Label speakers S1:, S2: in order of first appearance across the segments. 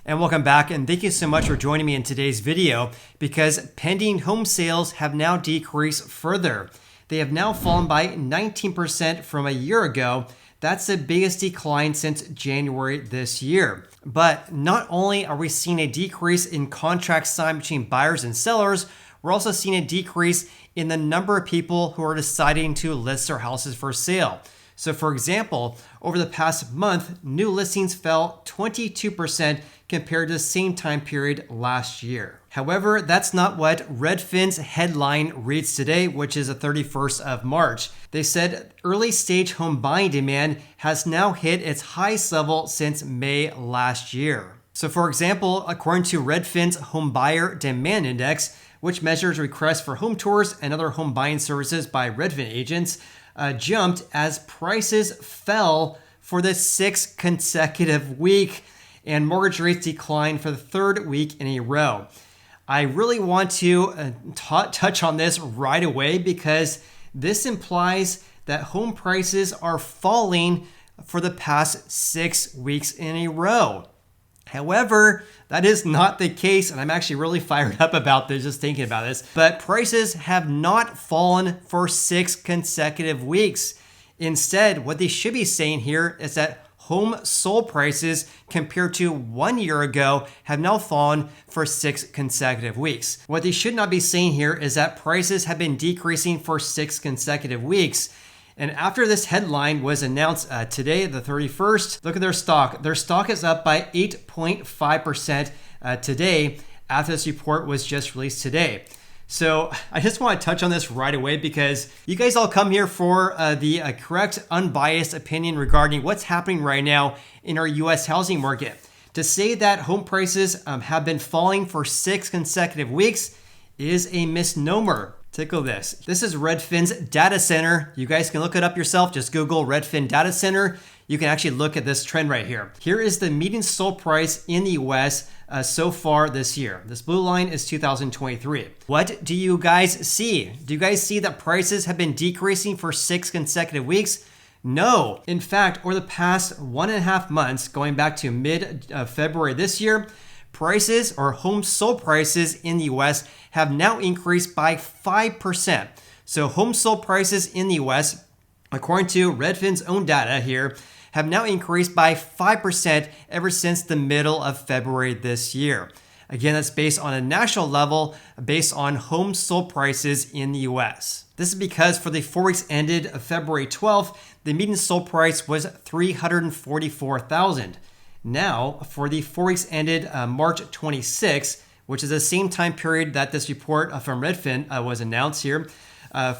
S1: And welcome back, and thank you so much for joining me in today's video because pending home sales have now decreased further. They have now fallen by 19% from a year ago. That's the biggest decline since January this year. But not only are we seeing a decrease in contracts signed between buyers and sellers, we're also seeing a decrease in the number of people who are deciding to list their houses for sale. So for example, over the past month, new listings fell 22% compared to the same time period last year. However, that's not what Redfin's headline reads today, which is the 31st of March. They said early stage home buying demand has now hit its highest level since May last year. So for example, according to Redfin's Home Buyer Demand Index, which measures requests for home tours and other home buying services by Redfin agents, jumped as prices fell for the sixth consecutive week and mortgage rates declined for the third week in a row. I really want to touch on this right away because this implies that home prices are falling for the past 6 weeks in a row. However, that is not the case, and I'm actually really fired up about this just thinking about this. But prices have not fallen for 6 consecutive weeks. Instead, what they should be saying here is that home sold prices compared to 1 year ago have now fallen for 6 consecutive weeks. What they should not be saying here is that prices have been decreasing for 6 consecutive weeks. And after this headline was announced today, the 31st, look at their stock. Their stock is up by 8.5% today after this report was just released today. So I just want to touch on this right away because you guys all come here for the correct, unbiased opinion regarding what's happening right now in our U.S. housing market. To say that home prices have been falling for 6 consecutive weeks is a misnomer. Tickle this. This is Redfin's data center. You guys can look it up yourself. Just Google Redfin data center. You can actually look at this trend right here. Here is the median sold price in the US so far this year. This blue line is 2023. What do you guys see? Do you guys see that prices have been decreasing for 6 consecutive weeks? No. In fact, over the past 1.5 months, going back to mid-February this year, prices or home sold prices in the US have now increased by 5%. So home sold prices in the US, according to Redfin's own data here, have now increased by 5% ever since the middle of February this year. Again, that's based on a national level, based on home sold prices in the US. This is because for the 4 weeks ended February 12th, the median sold price was $344,000. Now, for the 4 weeks ended March 26, which is the same time period that this report from Redfin was announced here,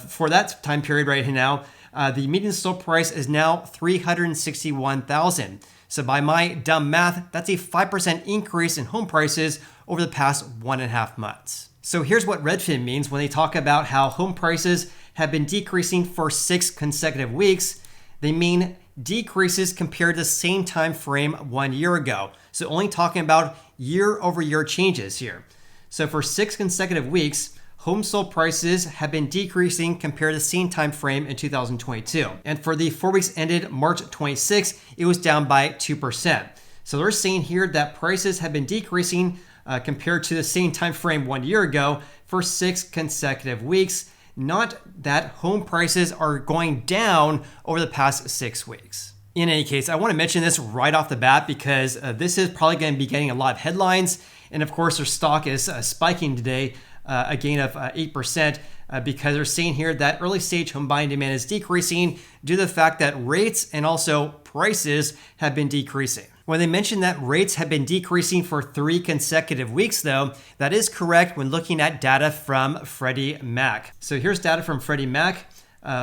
S1: for that time period right now, the median sold price is now $361,000. So by my dumb math, that's a 5% increase in home prices over the past 1.5 months. So here's what Redfin means when they talk about how home prices have been decreasing for 6 consecutive weeks. They mean decreases compared to the same time frame 1 year ago. So only talking about year-over-year changes here. So for 6 consecutive weeks, home sold prices have been decreasing compared to the same time frame in 2022. And for the 4 weeks ended March 26, it was down by 2%. So they're saying here that prices have been decreasing compared to the same time frame 1 year ago for 6 consecutive weeks. Not that home prices are going down over the past 6 weeks. In any case, I want to mention this right off the bat because this is probably going to be getting a lot of headlines. And of course, their stock is spiking today, a gain of 8%, because they're saying here that early stage home buying demand is decreasing due to the fact that rates and also prices have been decreasing. When they mention that rates have been decreasing for 3 consecutive weeks, though, that is correct when looking at data from Freddie Mac. So here's data from Freddie Mac.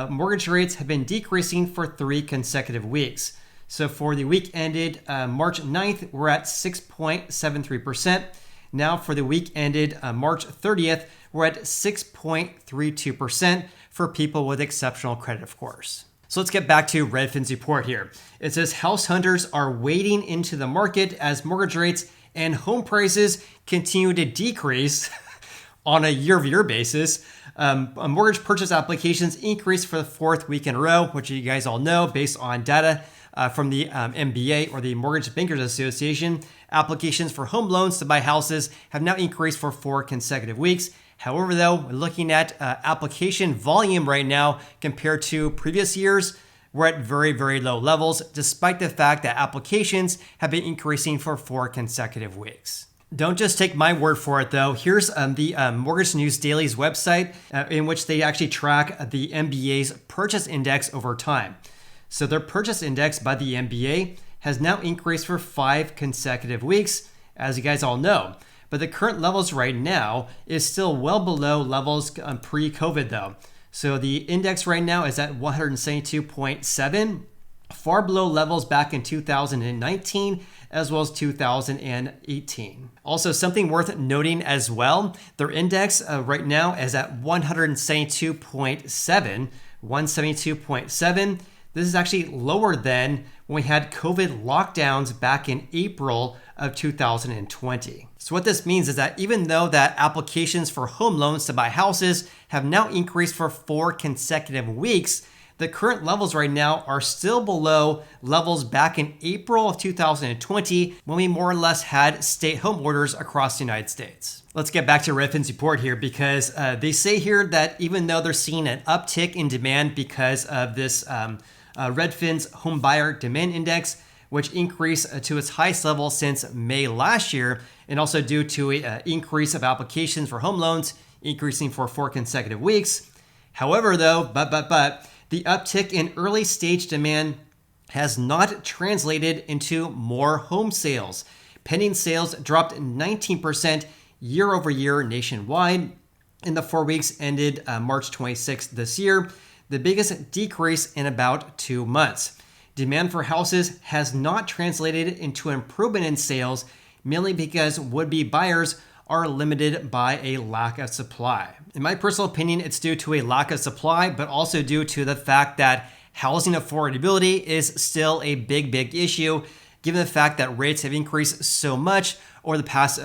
S1: Mortgage rates have been decreasing for 3 consecutive weeks. So for the week ended March 9th, we're at 6.73%. Now for the week ended March 30th, we're at 6.32% for people with exceptional credit, of course. So let's get back to Redfin's report here. It says house hunters are wading into the market as mortgage rates and home prices continue to decrease on a year-over-year basis. Mortgage purchase applications increased for the 4th week in a row, which you guys all know based on data from the MBA, or the Mortgage Bankers Association, applications for home loans to buy houses have now increased for 4 consecutive weeks. However, though, looking at application volume right now compared to previous years, we're at very, very low levels, despite the fact that applications have been increasing for 4 consecutive weeks. Don't just take my word for it, though. Here's the Mortgage News Daily's website, in which they actually track the MBA's purchase index over time. So their purchase index by the MBA has now increased for 5 consecutive weeks, as you guys all know. But the current levels right now is still well below levels pre-COVID, though. So the index right now is at 172.7, far below levels back in 2019 as well as 2018. Also, something worth noting as well, their index right now is at 172.7. 172.7. This is actually lower than when we had COVID lockdowns back in April of 2020. So what this means is that even though that applications for home loans to buy houses have now increased for 4 consecutive weeks, the current levels right now are still below levels back in April of 2020, when we more or less had stay-at-home orders across the United States. Let's get back to Redfin's report here, because they say here that even though they're seeing an uptick in demand because of this Redfin's Home Buyer Demand Index, which increased to its highest level since May last year, and also due to an increase of applications for home loans increasing for 4 consecutive weeks. However, though, the uptick in early stage demand has not translated into more home sales. Pending sales dropped 19% year over year nationwide in the 4 weeks ended March 26th this year, the biggest decrease in about 2 months. Demand for houses has not translated into improvement in sales, mainly because would-be buyers are limited by a lack of supply. In my personal opinion, it's due to a lack of supply, but also due to the fact that housing affordability is still a big issue, given the fact that rates have increased so much over the past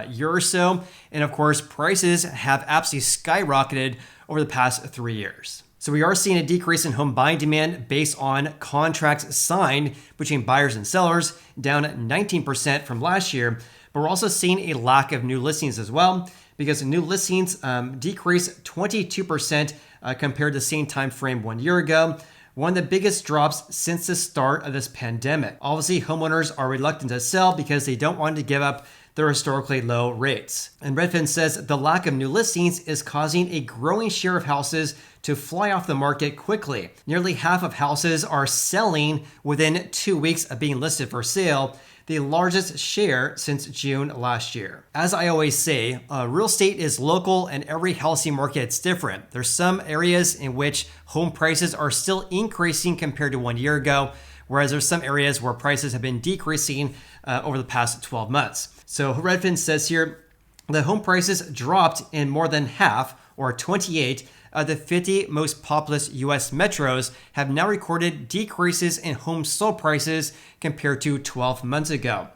S1: year or so. And of course, prices have absolutely skyrocketed over the past 3 years. So we are seeing a decrease in home buying demand based on contracts signed between buyers and sellers, down 19% from last year. But we're also seeing a lack of new listings as well, because new listings decreased 22% compared to the same time frame 1 year ago, one of the biggest drops since the start of this pandemic. Obviously, homeowners are reluctant to sell because they don't want to give up their historically low rates. And Redfin says the lack of new listings is causing a growing share of houses to fly off the market quickly. Nearly half of houses are selling within 2 weeks of being listed for sale, the largest share since June last year. As I always say, real estate is local and every housing market is different. There's some areas in which home prices are still increasing compared to 1 year ago, whereas there's some areas where prices have been decreasing over the past 12 months. So Redfin says here that home prices dropped in more than half, or 28, of the 50 most populous U.S. metros have now recorded decreases in home sold prices compared to 12 months ago.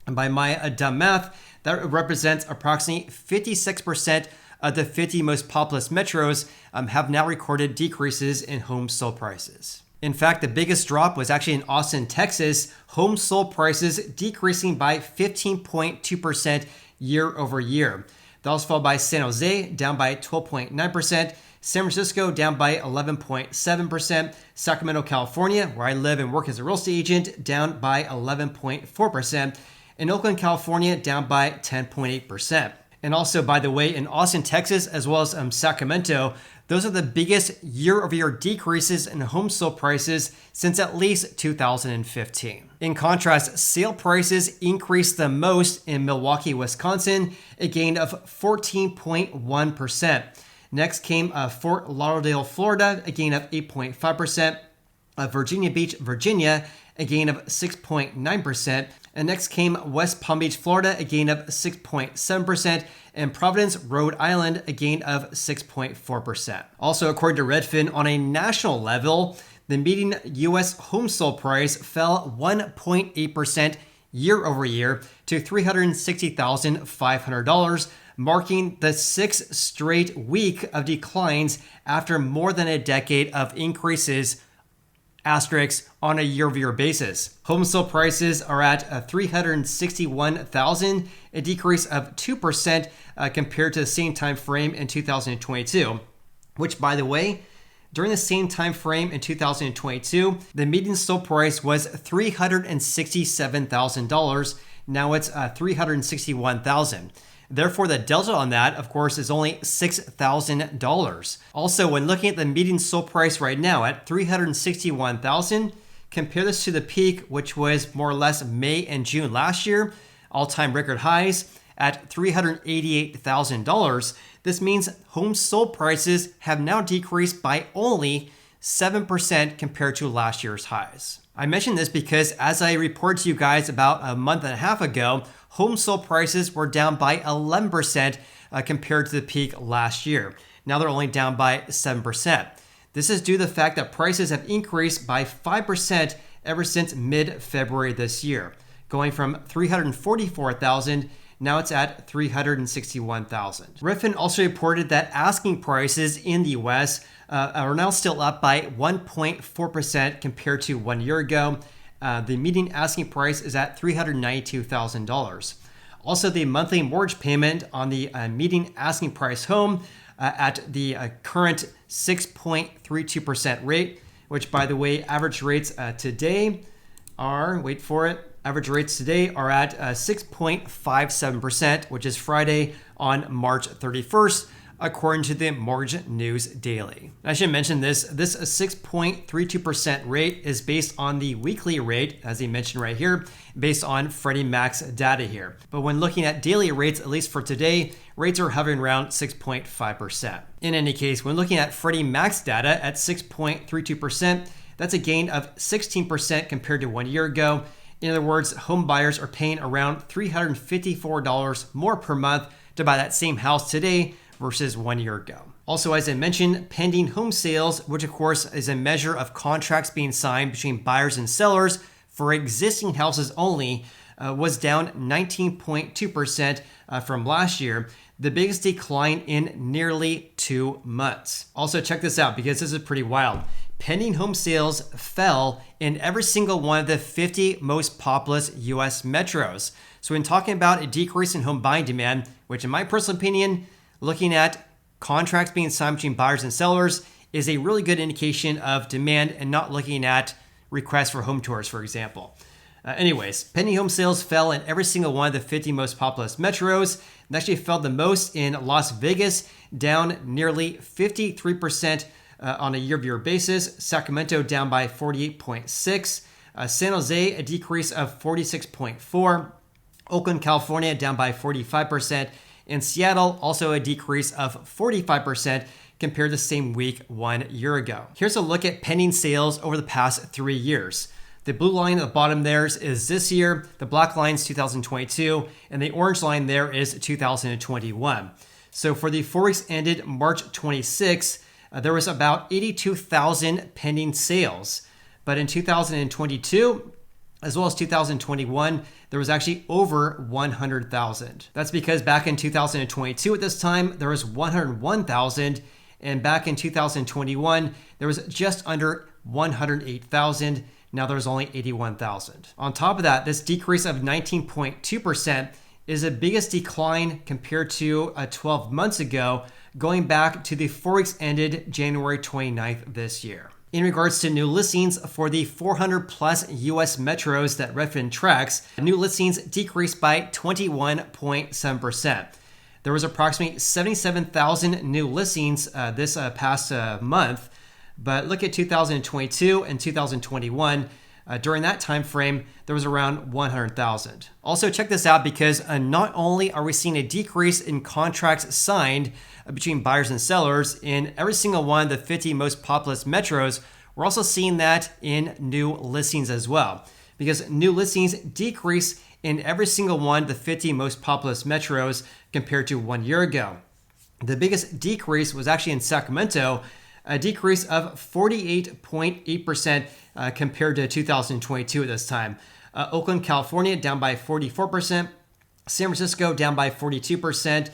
S1: And by my dumb math, that represents approximately 56% of the 50 most populous metros have now recorded decreases in home sold prices. In fact, the biggest drop was actually in Austin, Texas, home sold prices decreasing by 15.2% year over year. That was followed by San Jose, down by 12.9%, San Francisco down by 11.7%, Sacramento, California, where I live and work as a real estate agent, down by 11.4%, and Oakland, California, down by 10.8%. And also, by the way, in Austin, Texas, as well as Sacramento, those are the biggest year-over-year decreases in home sold prices since at least 2015. In contrast, sale prices increased the most in Milwaukee, Wisconsin, a gain of 14.1%. Next came Fort Lauderdale, Florida, a gain of 8.5%. Virginia Beach, Virginia, a gain of 6.9%. And next came West Palm Beach, Florida, a gain of 6.7%. And Providence, Rhode Island, a gain of 6.4%. Also, according to Redfin, on a national level, the median U.S. home sold price fell 1.8% year over year to $360,500, marking the 6th straight week of declines after more than a decade of increases asterisk on a year-over-year basis. Home sale prices are at 361,000, a decrease of 2% compared to the same time frame in 2022, which, by the way, during the same time frame in 2022, the median sold price was $367,000. Now it's $361,000. Therefore, the delta on that, of course, is only $6,000. Also, when looking at the median sold price right now at $361,000, compare this to the peak, which was more or less May and June last year, all-time record highs at $388,000. This means home sold prices have now decreased by only 7% compared to last year's highs. I mentioned this because, as I reported to you guys about a month and a half ago, home sold prices were down by 11% compared to the peak last year. Now they're only down by 7%. This is due to the fact that prices have increased by 5% ever since mid-February this year, going from $344,000. Now it's at $361,000. Redfin also reported that asking prices in the US are now still up by 1.4% compared to 1 year ago. The median asking price is at $392,000. Also, the monthly mortgage payment on the median asking price home at the current 6.32% rate, which, by the way, average rates today are, wait for it, average rates today are at 6.57%, which is Friday on March 31st, according to the Mortgage News Daily. I should mention this 6.32% rate is based on the weekly rate, as he mentioned right here, based on Freddie Mac's data here. But when looking at daily rates, at least for today, rates are hovering around 6.5%. In any case, when looking at Freddie Mac's data at 6.32%, that's a gain of 16% compared to 1 year ago. In other words, home buyers are paying around $354 more per month to buy that same house today versus 1 year ago. Also, as I mentioned, pending home sales, which of course is a measure of contracts being signed between buyers and sellers for existing houses only, was down 19.2% from last year, the biggest decline in nearly 2 months. Also, check this out because this is pretty wild. Pending home sales fell in every single one of the 50 most populous US metros. So when talking about a decrease in home buying demand, which in my personal opinion, looking at contracts being signed between buyers and sellers is a really good indication of demand and not looking at requests for home tours, for example. Anyways, pending home sales fell in every single one of the 50 most populous metros. It actually fell the most in Las Vegas, down nearly 53% on a year-over-year basis. Sacramento down by 48.6%. San Jose, a decrease of 46.4%. Oakland, California, down by 45%. In Seattle, also a decrease of 45% compared to the same week 1 year ago. Here's a look at pending sales over the past 3 years. The blue line at the bottom there is this year, the black line is 2022, and the orange line there is 2021. So for the 4 weeks ended March 26, there was about 82,000 pending sales. But in 2022, as well as 2021, there was actually over 100,000. That's because back in 2022 at this time, there was 101,000. And back in 2021, there was just under 108,000. Now there's only 81,000. On top of that, this decrease of 19.2% is the biggest decline compared to 12 months ago, going back to the 4 weeks ended January 29th this year. In regards to new listings for the 400 plus US metros that Redfin tracks, new listings decreased by 21.7%. There was approximately 77,000 new listings this past month, but look at 2022 and 2021. During that time frame, there was around 100,000. Also, check this out because not only are we seeing a decrease in contracts signed between buyers and sellers in every single one of the 50 most populous metros, we're also seeing that in new listings as well. Because new listings decrease in every single one of the 50 most populous metros compared to 1 year ago. The biggest decrease was actually in Sacramento, a decrease of 48.8% compared to 2022 at this time. Oakland, California, down by 44%. San Francisco, down by 42%.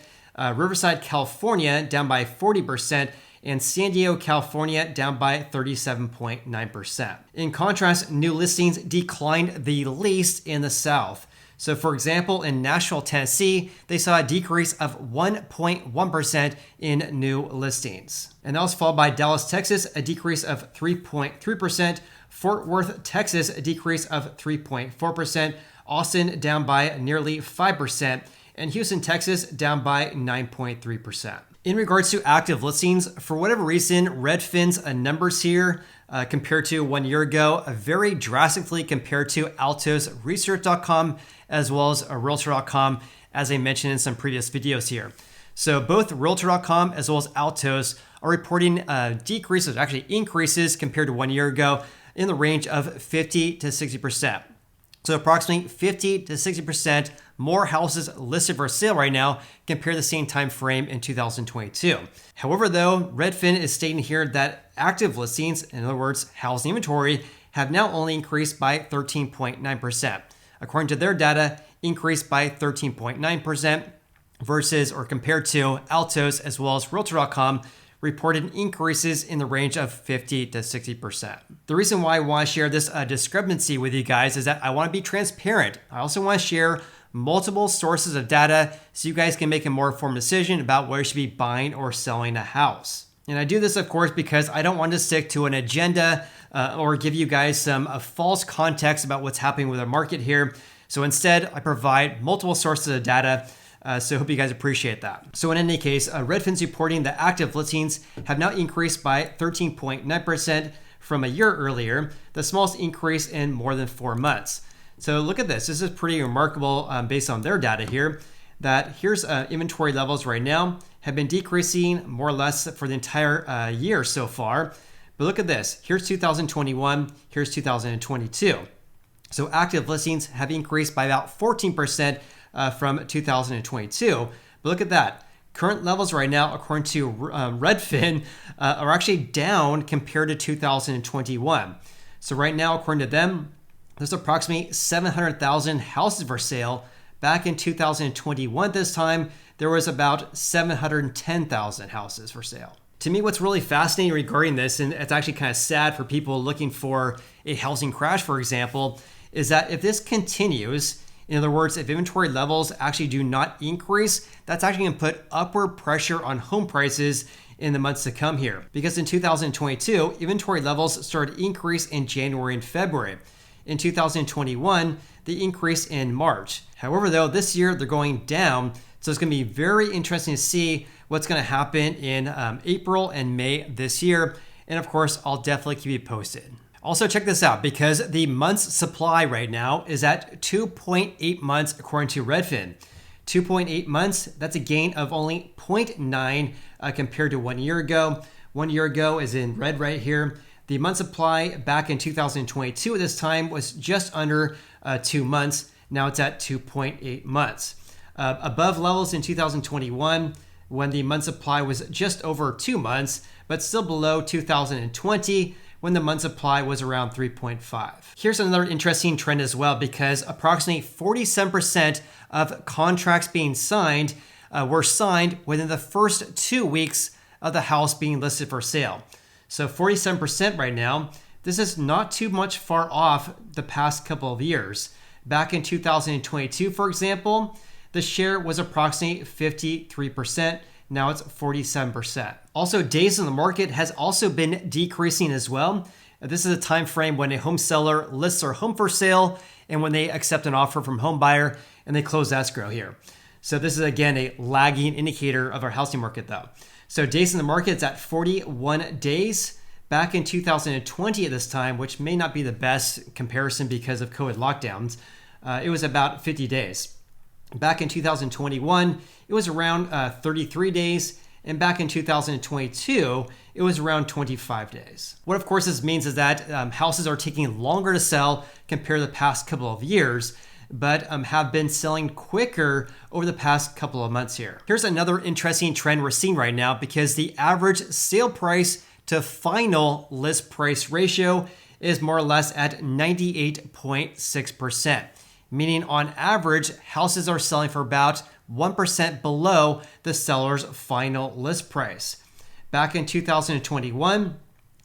S1: Riverside, California, down by 40%. and San Diego, California down by 37.9%. In contrast, new listings declined the least in the South. So for example, in Nashville, Tennessee, they saw a decrease of 1.1% in new listings. And that was followed by Dallas, Texas, a decrease of 3.3%, Fort Worth, Texas, a decrease of 3.4%, Austin down by nearly 5%, and Houston, Texas down by 9.3%. In regards to active listings, for whatever reason, Redfin's numbers here compared to 1 year ago vary drastically compared to altosresearch.com as well as realtor.com, as I mentioned in some previous videos here. So both realtor.com as well as Altos are reporting decreases, actually increases compared to 1 year ago in the range of 50 to 60%. So approximately 50 to 60% more houses listed for sale right now compared to the same time frame in 2022. However, though, Redfin is stating here that active listings, in other words, housing inventory, have now only increased by 13.9%. According to their data, increased by 13.9% versus or compared to Altos as well as Realtor.com, reported increases in the range of 50 to 60%. The reason why I want to share this discrepancy with you guys is that I want to be transparent. I also want to share multiple sources of data so you guys can make a more informed decision about where you should be buying or selling a house. And I do this, of course, because I don't want to stick to an agenda or give you guys some false context about what's happening with the market here. So instead, I provide multiple sources of data. So I hope you guys appreciate that. So in any case, Redfin's reporting that active listings have now increased by 13.9% from a year earlier, the smallest increase in more than 4 months. So look at this. This is pretty remarkable based on their data here, that here's inventory levels right now have been decreasing more or less for the entire year so far. But look at this. Here's 2021. Here's 2022. So active listings have increased by about 14% from 2022. But look at that. Current levels right now, according to Redfin, are actually down compared to 2021. So right now, according to them, there's approximately 700,000 houses for sale. Back in 2021, this time, there was about 710,000 houses for sale. To me, what's really fascinating regarding this, and it's actually kind of sad for people looking for a housing crash, for example, is that if this continues, in other words, if inventory levels actually do not increase, that's actually going to put upward pressure on home prices in the months to come here. Because in 2022, inventory levels started to increase in January and February. In 2021, they increased in March. However, though, this year they're going down. So it's going to be very interesting to see what's going to happen in April and May this year. And of course, I'll definitely keep you posted. Also, check this out, because the month's supply right now is at 2.8 months according to Redfin. 2.8 months, that's a gain of only 0.9 compared to 1 year ago. 1 year ago is in red right here. The month supply back in 2022 at this time was just under 2 months. Now it's at 2.8 months. Above levels in 2021 when the month supply was just over 2 months, but still below 2020 when the month supply was around 3.5. Here's another interesting trend as well, because approximately 47% of contracts being signed were signed within the first 2 weeks of the house being listed for sale. So 47% right now. This is not too much far off the past couple of years. Back in 2022, for example, the share was approximately 53%. Now it's 47%. Also, days on the market has also been decreasing as well. This is a time frame when a home seller lists their home for sale and when they accept an offer from home buyer and they close escrow here. So this is again a lagging indicator of our housing market though. So days in the market is at 41 days. Back in 2020 at this time, which may not be the best comparison because of COVID lockdowns, it was about 50 days. Back in 2021, it was around 33 days. And back in 2022, it was around 25 days. What of course this means is that houses are taking longer to sell compared to the past couple of years, but have been selling quicker over the past couple of months here. Here's another interesting trend we're seeing right now, because the average sale price to final list price ratio is more or less at 98.6%, meaning on average, houses are selling for about 1% below the seller's final list price. back in 2021,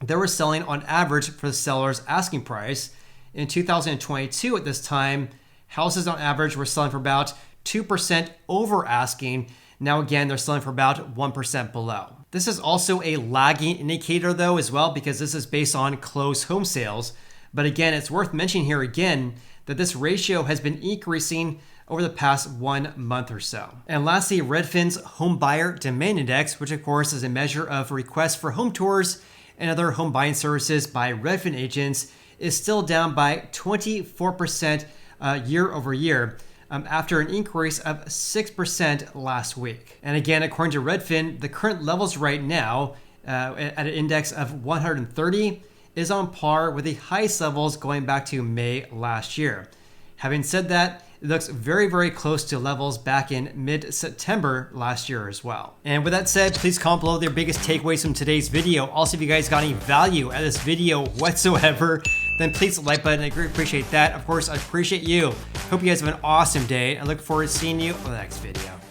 S1: they were selling on average for the seller's asking price. In 2022, at this time, houses on average were selling for about 2% over asking. Now again, they're selling for about 1% below. This is also a lagging indicator though as well, because this is based on closed home sales. But again, it's worth mentioning here again that this ratio has been increasing over the past 1 month or so. And lastly, Redfin's Home Buyer Demand Index, which of course is a measure of requests for home tours and other home buying services by Redfin agents, is still down by 24% year over year, after an increase of 6% last week. And again, according to Redfin, the current levels right now at an index of 130 is on par with the highest levels going back to May last year. Having said that, it looks very, very close to levels back in mid-September last year as well. And with that said, please comment below your biggest takeaways from today's video. Also, if you guys got any value out of this video whatsoever, then please hit the like button. I greatly appreciate that. Of course, I appreciate you. Hope you guys have an awesome day. I look forward to seeing you on the next video.